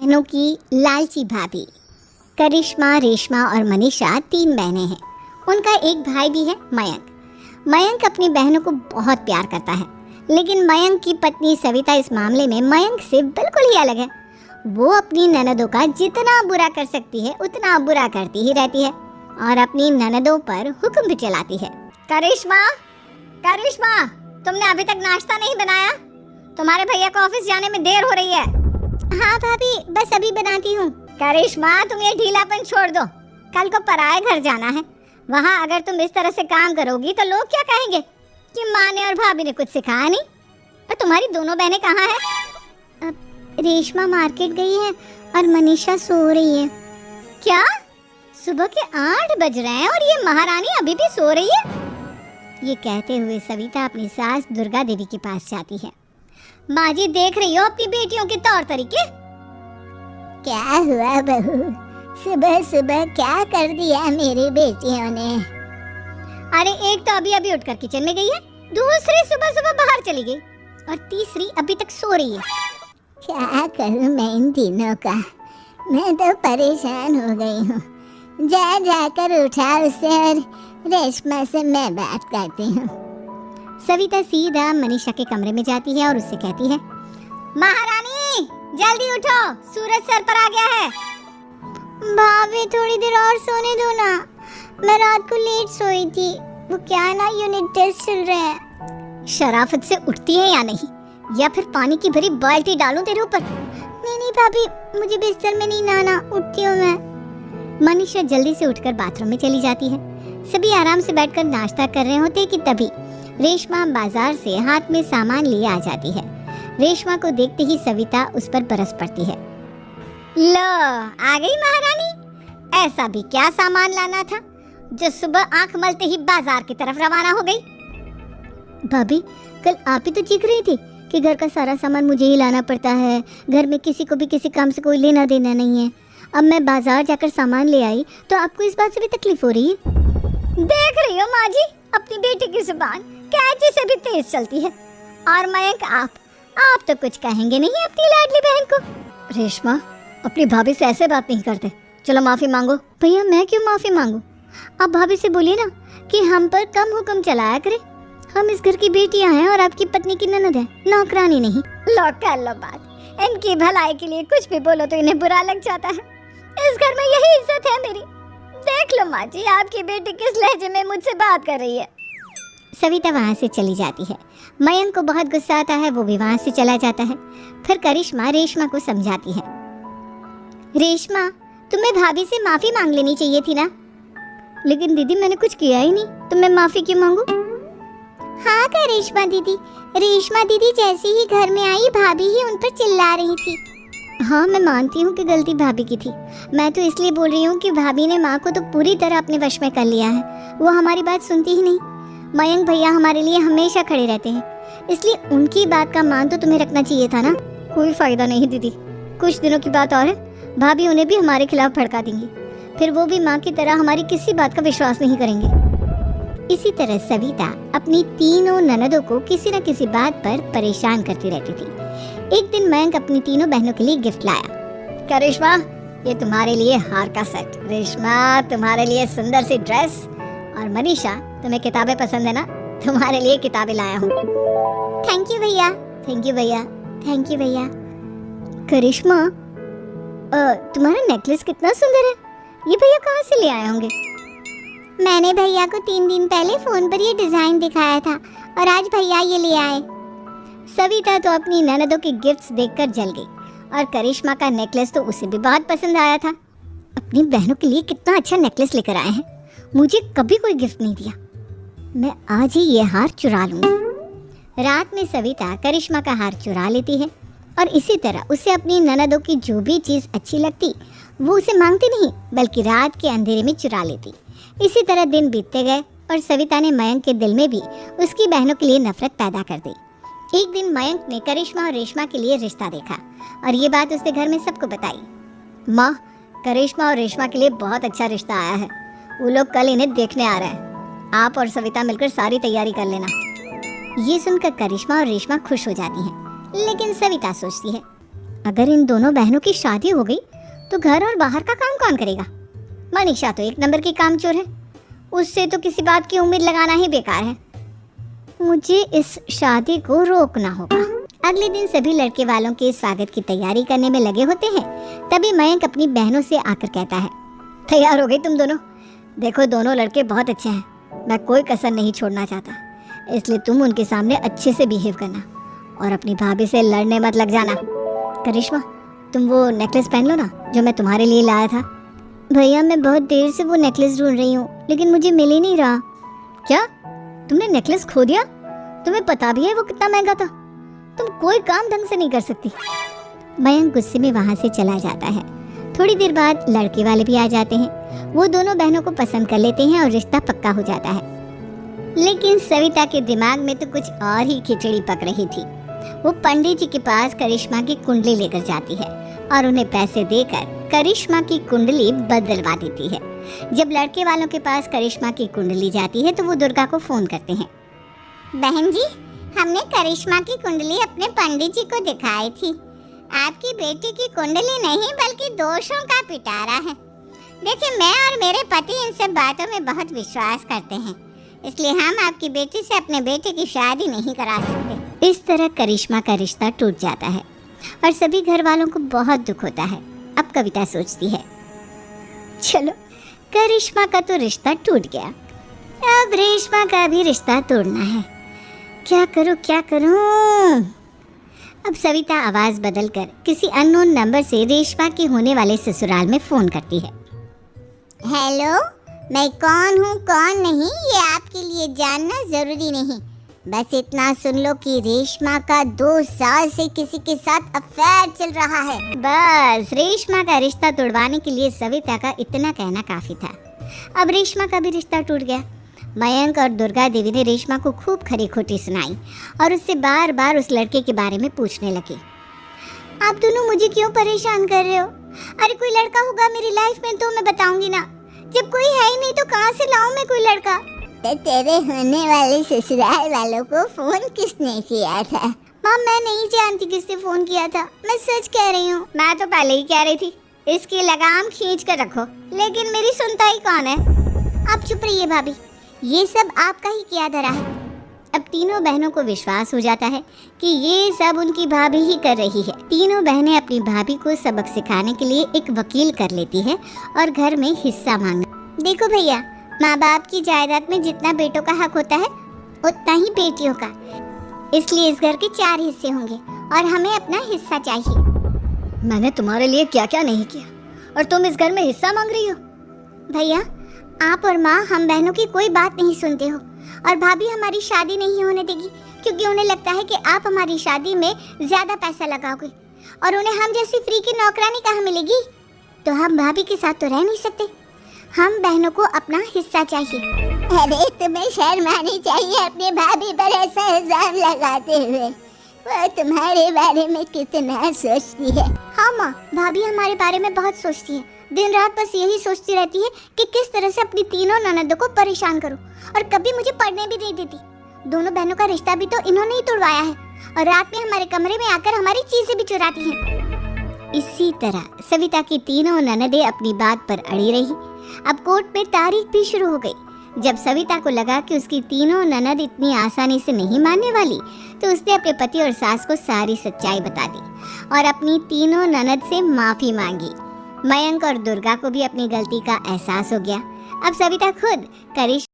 बहनों की लालची भाभी। करिश्मा, रेशमा और मनीषा 3 बहनें हैं। उनका एक भाई भी है, मयंक। मयंक अपनी बहनों को बहुत प्यार करता है, लेकिन मयंक की पत्नी सविता इस मामले में मयंक से बिल्कुल ही अलग है। वो अपनी ननदों का जितना बुरा कर सकती है उतना बुरा करती ही रहती है और अपनी ननदों पर हुक्म भी चलाती है। करिश्मा, करिश्मा, तुमने अभी तक नाश्ता नहीं बनाया? तुम्हारे भैया को ऑफिस जाने में देर हो रही है। हाँ भाभी, बस अभी बनाती हूँ। करिश्मा, तुम ये ढीलापन छोड़ दो। कल को पराए घर जाना है। वहाँ अगर तुम इस तरह से काम करोगी तो लोग क्या कहेंगे कि माँ ने और भाभी ने कुछ सिखाया नहीं। और तुम्हारी दोनों बहनें कहाँ हैं? रेशमा मार्केट गई है और मनीषा सो रही है। क्या? सुबह के 8 बज रहे हैं और ये महारानी अभी भी सो रही है? ये कहते हुए सविता अपनी सास दुर्गा देवी के पास जाती है। माँ जी, देख रही हो अपनी बेटियों के तौर तरीके? क्या हुआ बहू, सुबह सुबह क्या कर दिया मेरी बेटियों ने? अरे एक तो अभी अभी उठकर किचन में गई है, दूसरी सुबह सुबह बाहर चली गई और तीसरी अभी तक सो रही है। क्या करूं मैं इन तीनों का, मैं तो परेशान हो गई हूँ। जा जाकर उठा उसे और रेशमा से मैं बात करती हूँ। सविता सीधा मनीषा के कमरे में जाती है और उससे कहती है, महारानी जल्दी उठो, सूरज सर पर आ गया है। भाभी थोड़ी देर और सोने दो ना, मैं रात को लेट सोई थी। वो क्या है ना, यूनिट टेस्ट चल रहे हैं। शराफत से उठती है या नहीं, या फिर पानी की भरी बाल्टी डालूं तेरे ऊपर? नहीं नहीं भाभी, मुझे बिस्तर में नहीं नहाना, उठती हूँ मैं। मनीषा जल्दी से उठकर बाथरूम में चली जाती है। सभी आराम से बैठकर नाश्ता कर रहे होते कि तभी रेशमा बाजार से हाथ में सामान लिए आ जाती है। रेशमा को देखते ही सविता उस पर बरस पड़ती है। लो, आ गई महारानी। ऐसा भी क्या सामान लाना था जो सुबह आंख मलते ही बाजार की तरफ रवाना हो गई? भाभी, कल आप ही तो चीख रही थी कि घर का सारा सामान मुझे ही लाना पड़ता है, घर में किसी को भी किसी काम से कोई लेना देना नहीं है। अब मैं बाजार जाकर सामान ले आई तो आपको इस बात से भी तकलीफ हो रही है? देख रही हो माँ जी, अपनी बेटी की जुबान कैंची से भी तेज चलती है। और मयंक, आप तो कुछ कहेंगे नहीं अपनी लाडली बहन को? रेशमा, अपनी भाभी से ऐसे बात नहीं करते। चलो माफी मांगो। भैया, मैं क्यों माफी मांगू? आप भाभी से बोलिए ना कि हम पर कम हुक्म चलाया करे। हम इस घर की बेटियां हैं और आपकी पत्नी की ननद है, नौकरानी नहीं। लो कर लो बात। इनकी भलाई के लिए कुछ भी बोलो तो इन्हें बुरा लग जाता है। इस घर में यही इज्जत है मेरी। देख लो माँ जी, आपकी बेटी किस लहजे में मुझसे बात कर रही है। सविता वहाँ से चली जाती है। मयंक को बहुत गुस्सा आता है, वो भी वहाँ से चला जाता है। फिर करिश्मा रेशमा को समझाती है, रेशमा, तुम्हें भाभी से माफी मांग लेनी चाहिए थी ना। लेकिन दीदी, मैंने कुछ किया ही नहीं, तो मैं माफी क्यों मांगू? हाँ करिश्मा दीदी, रेशमा दीदी जैसे ही घर में आई भाभी ही उन पर चिल्ला रही थी। हाँ, मैं मानती हूँ कि गलती भाभी की थी। मैं तो इसलिए बोल रही हूँ कि भाभी ने माँ को तो पूरी तरह अपने वश में कर लिया है। वो हमारी बात सुनती ही नहीं। मयंक भैया हमारे लिए हमेशा खड़े रहते हैं, इसलिए उनकी बात का मान तो तुम्हें रखना चाहिए था ना। कोई फायदा नहीं दीदी, कुछ दिनों की बात और है, भाभी उन्हें भी हमारे खिलाफ भड़का देंगी। फिर वो भी माँ की तरह हमारी किसी बात का विश्वास नहीं करेंगे। इसी तरह सविता अपनी तीनों ननदों को किसी न किसी बात पर परेशान करती रहती थी। एक दिन मयंक अपनी तीनों बहनों के लिए गिफ्ट लाया। क्या रेशमा, ये तुम्हारे लिए हार का सेट। रेशमा, तुम्हारे लिए सुंदर सी ड्रेस। और मनीषा, तुम्हें किताबें पसंद है ना, तुम्हारे लिए किताबें लाया हूँ। थैंक यू भैया। थैंक यू भैया। थैंक यू भैया। करिश्मा, तुम्हारा नेकलेस कितना सुंदर है, ये भैया कहाँ से ले आए होंगे? मैंने भैया को 3 दिन पहले फोन पर ये डिजाइन दिखाया था और आज भैया ये ले आए। सविता तो अपनी ननदों के गिफ्ट्स देखकर जल गई और करिश्मा का नेकलेस तो उसे भी बहुत पसंद आया था। अपनी बहनों के लिए कितना अच्छा नेकलेस लेकर आए हैं, मुझे कभी कोई गिफ्ट नहीं दिया। मैं आज ही ये हार चुरा लूंगी। रात में सविता करिश्मा का हार चुरा लेती है और इसी तरह उसे अपनी ननदों की जो भी चीज़ अच्छी लगती वो उसे मांगती नहीं, बल्कि रात के अंधेरे में चुरा लेती। इसी तरह दिन बीतते गए और सविता ने मयंक के दिल में भी उसकी बहनों के लिए नफरत पैदा कर दी। एक दिन मयंक ने करिश्मा और रेशमा के लिए रिश्ता देखा और ये बात उसने घर में सबको बताई। माँ, करिश्मा और रेशमा के लिए बहुत अच्छा रिश्ता आया है, वो लोग कल इन्हें देखने आ रहे हैं। आप और सविता मिलकर सारी तैयारी कर लेना। ये सुनकर करिश्मा और रेशमा खुश हो जाती हैं, लेकिन सविता सोचती है, अगर इन दोनों बहनों की शादी हो गई तो घर और बाहर का काम कौन करेगा? मनीषा तो एक नंबर की कामचोर है, उससे तो किसी बात की उम्मीद लगाना ही बेकार है। मुझे इस शादी को रोकना होगा। अगले दिन सभी लड़के वालों के स्वागत की तैयारी करने में लगे होते हैं। तभी मयंक अपनी बहनों से आकर कहता है, तैयार हो गई तुम दोनों? देखो दोनों लड़के बहुत अच्छे हैं, मैं कोई कसर नहीं छोड़ना चाहता, इसलिए तुम उनके सामने अच्छे से बिहेव करना और अपनी भाभी से लड़ने मत लग जाना। करिश्मा, तुम वो नेकलेस पहन लो ना जो मैं तुम्हारे लिए लाया था। भैया मैं बहुत देर से वो नेकलेस ढूंढ रही हूँ, लेकिन मुझे मिल ही नहीं रहा। क्या तुमने नेकलेस खो दिया? तुम्हें पता भी है वो कितना महंगा था? तुम कोई काम ढंग से नहीं कर सकती। मयंक गुस्से में वहाँ से चला जाता है। थोड़ी देर बाद लड़के वाले भी आ जाते हैं। वो दोनों बहनों को पसंद कर लेते हैं और रिश्ता पक्का हो जाता है। लेकिन सविता के दिमाग में तो कुछ और ही खिचड़ी पक रही थी। वो पंडित जी के पास करिश्मा की कुंडली लेकर जाती है और उन्हें पैसे देकर करिश्मा की कुंडली बदलवा देती है। जब लड़के वालों के पास करिश्मा की कुंडली जाती है तो वो दुर्गा को फोन करते हैं। बहन जी, हमने करिश्मा की कुंडली अपने पंडित जी को दिखाई थी। आपकी बेटी की कुंडली नहीं बल्कि दोषों का पिटारा है। देखिए, मैं और मेरे पति इन सब बातों में बहुत विश्वास करते हैं, इसलिए हम आपकी बेटी से अपने बेटे की शादी नहीं करा सकते। इस तरह करिश्मा का रिश्ता टूट जाता है और सभी घर वालों को बहुत दुख होता है। अब कविता सोचती है, चलो करिश्मा का तो रिश्ता टूट गया, अब रेशमा का भी रिश्ता तोड़ना है। क्या करूं? अब सविता आवाज बदलकर किसी अननोन नंबर से रेशमा के होने वाले ससुराल में फोन करती है। हेलो, मैं कौन हूँ कौन नहीं ये आपके लिए जानना जरूरी नहीं, बस इतना सुन लो कि रेशमा का 2 साल से किसी के साथ अफेयर चल रहा है। बस रेशमा का रिश्ता तोड़वाने के लिए सविता का इतना कहना काफी था। अब रेशमा का भी रिश्ता टूट गया। मयंक और दुर्गा देवी ने रेशमा को खूब खरी खोटी सुनाई और उससे बार बार उस लड़के के बारे में पूछने लगे। आप दोनों मुझे क्यों परेशान कर रहे हो? अरे कोई लड़का होगा मेरी लाइफ में तो मैं बताऊंगी ना, जब कोई है ही नहीं तो कहाँ से लाऊं मैं कोई लड़का? तो तेरे होने वाले ससुराल वालों को फोन किसने किया था? माँ, मैं नहीं जानती किसने फोन किया था, मैं सच कह रही हूँ। मैं तो पहले ही कह रही थी इसकी लगाम खींच कर रखो, लेकिन मेरी सुनता ही कौन है? आप चुप रहिए भाभी, ये सब आपका ही किया धरा है। अब तीनों बहनों को विश्वास हो जाता है कि ये सब उनकी भाभी ही कर रही है। तीनों बहनें अपनी भाभी को सबक सिखाने के लिए एक वकील कर लेती है और घर में हिस्सा मांगना। देखो भैया, माँ बाप की जायदाद में जितना बेटों का हक होता है उतना ही बेटियों का, इसलिए इस घर के 4 हिस्से होंगे और हमें अपना हिस्सा चाहिए। मैंने तुम्हारे लिए क्या क्या नहीं किया और तुम इस घर में हिस्सा मांग रही हो? भैया, आप और माँ हम बहनों की कोई बात नहीं सुनते हो और भाभी हमारी शादी नहीं होने देगी क्योंकि उन्हें लगता है कि आप हमारी शादी में ज्यादा पैसा लगाओगे और उन्हें हम जैसी फ्री की नौकरानी कहाँ मिलेगी। तो हम भाभी के साथ तो रह नहीं सकते, हम बहनों को अपना हिस्सा चाहिए। अरे तुम्हें शर्म आनी चाहिए अपनी भाभी पर ऐसा इल्जाम लगाते हुए, वो तुम्हारे बारे में कितना सोचती है। हाँ माँ, भाभी हमारे बारे में बहुत सोचती है, दिन रात बस यही सोचती रहती है कि किस तरह से अपनी तीनों ननदों को परेशान करूं और कभी मुझे पढ़ने भी नहीं देती। दोनों बहनों का रिश्ता भी तो इन्होंने ही तोड़वाया है और रात में हमारे कमरे में आकर हमारी चीजें भी चुराती हैं। इसी तरह सविता की तीनों ननदें अपनी बात पर अड़ी रही। अब कोर्ट में तारीख भी शुरू हो गई। जब सविता को लगा कि उसकी तीनों ननद इतनी आसानी से नहीं मानने वाली, तो उसने अपने पति और सास को सारी सच्चाई बता दी और अपनी तीनों ननद से माफी मांगी। मयंक और दुर्गा को भी अपनी गलती का एहसास हो गया। अब सविता खुद करिश्मा